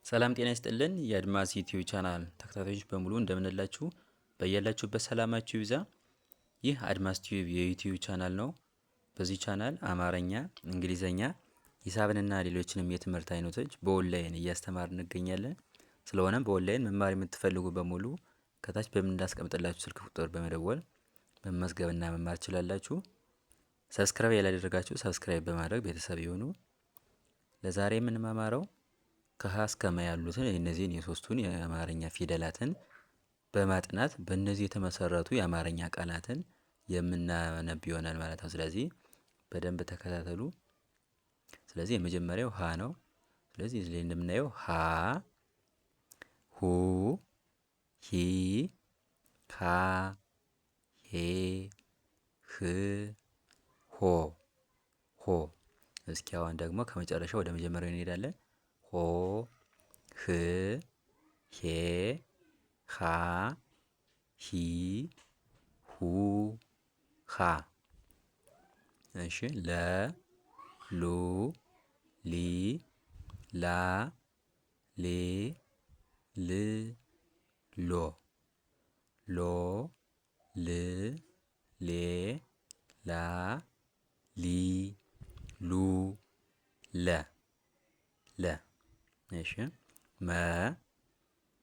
ሰላም ጤና ይስጥልን የአድማስ ዩቲዩብ ቻናል ተከታታዮች በሙሉ እንደምንላችሁ በያላችሁበት ሰላማችሁ ይብዛ። ይህ አድማስ ቲዩብ የዩቲዩብ ቻናል ነው። በዚህ ቻናል አማርኛ፣ እንግሊዘኛ፣ ሂሳብንና ሌሎችንም የትምህርት አይነቶች በኦንላይን እያስተማርን እንገኛለን። ስለሆነም በኦንላይን መማር የምትፈልጉ በሙሉ ከታች በምናስቀምጥላችሁ ስልክ ቁጥር በመደወል መመዝገብና መማር ትችላላችሁ። ሰብስክራይብ ያላደረጋችሁ ሰብስክራይብ በማድረግ ቤተሰብ ይሁኑ። ለዛሬ የምንማማረው ከሀ እስከ መ ያሉትን እነዚህን የሶስቱን የአማርኛ ፊደላትን በማጥናት በእነዚህ የተመሰረቱ የአማርኛ ቃላትን የምናነብ ይሆናል ማለት ነው። ስለዚህ በደንብ ተከታተሉ። ስለዚህ የመጀመሪያው ሀ ነው። ስለዚህ እዚህ ላይ እንደምናየው ሀ፣ ሁ፣ ሂ፣ ሃ፣ ሄ፣ ህ፣ ሆ፣ ሆ። እስኪ አሁን ደግሞ ከመጨረሻው ወደ መጀመሪያው እንሄዳለን። ሆ፣ ህ፣ ሄ፣ ሃ፣ ሂ፣ ሁ፣ ሃ። እሺ ለ፣ ሉ፣ ሊ፣ ላ፣ ሌ፣ ል፣ ሎ፣ ሎ፣ ል፣ ሌ፣ ላ፣ ሊ፣ ሉ፣ ለ፣ ለ። እሺ መ፣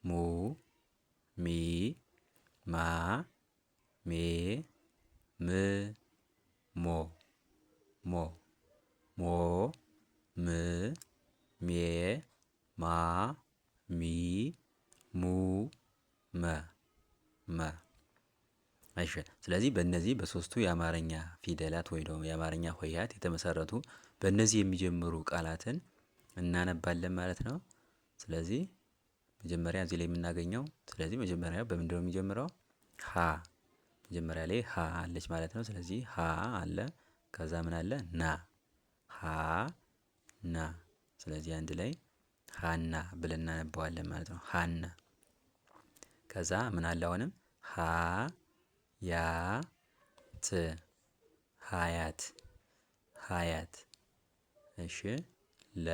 ሙ፣ ሚ፣ ማ፣ ሜ፣ ም፣ ሞ፣ ሞ፣ ሞ፣ ም፣ ሜ፣ ማ፣ ሚ፣ ሙ፣ መ፣ መ። እሺ ስለዚህ በእነዚህ በሶስቱ የአማርኛ ፊደላት ወይ ደግሞ የአማርኛ ሆሄያት የተመሰረቱ በእነዚህ የሚጀምሩ ቃላትን እናነባለን ማለት ነው። ስለዚህ መጀመሪያ እዚህ ላይ የምናገኘው ስለዚህ መጀመሪያ በምንድነው የሚጀምረው? ሀ። መጀመሪያ ላይ ሀ አለች ማለት ነው። ስለዚህ ሀ አለ፣ ከዛ ምን አለ? ና። ሀ ና። ስለዚህ አንድ ላይ ሀና ብለን እናነባዋለን ማለት ነው። ሀና። ከዛ ምን አለ? አሁንም ሀ ያ ት ሀያት፣ ሀያት። እሺ ለ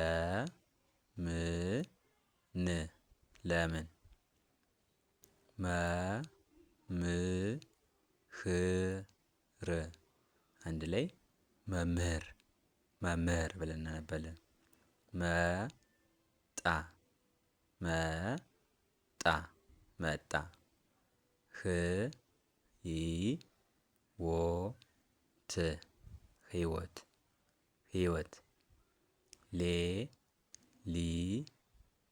ም ን ለምን። መ ም ህ ር አንድ ላይ መምህር፣ መምህር ብለን እናነባለን። መ ጣ መ ጣ መጣ። ህ ይ ወ ት ህይወት፣ ህይወት። ሌ ሊ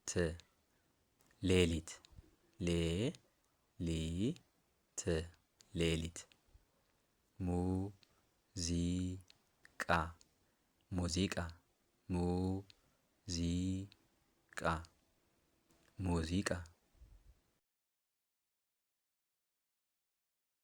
ት ሌሊት፣ ሌ ሊ ት ሌሊት። ሙ ዚ ቃ ሙዚቃ፣ mu zi ቃ ሙዚቃ።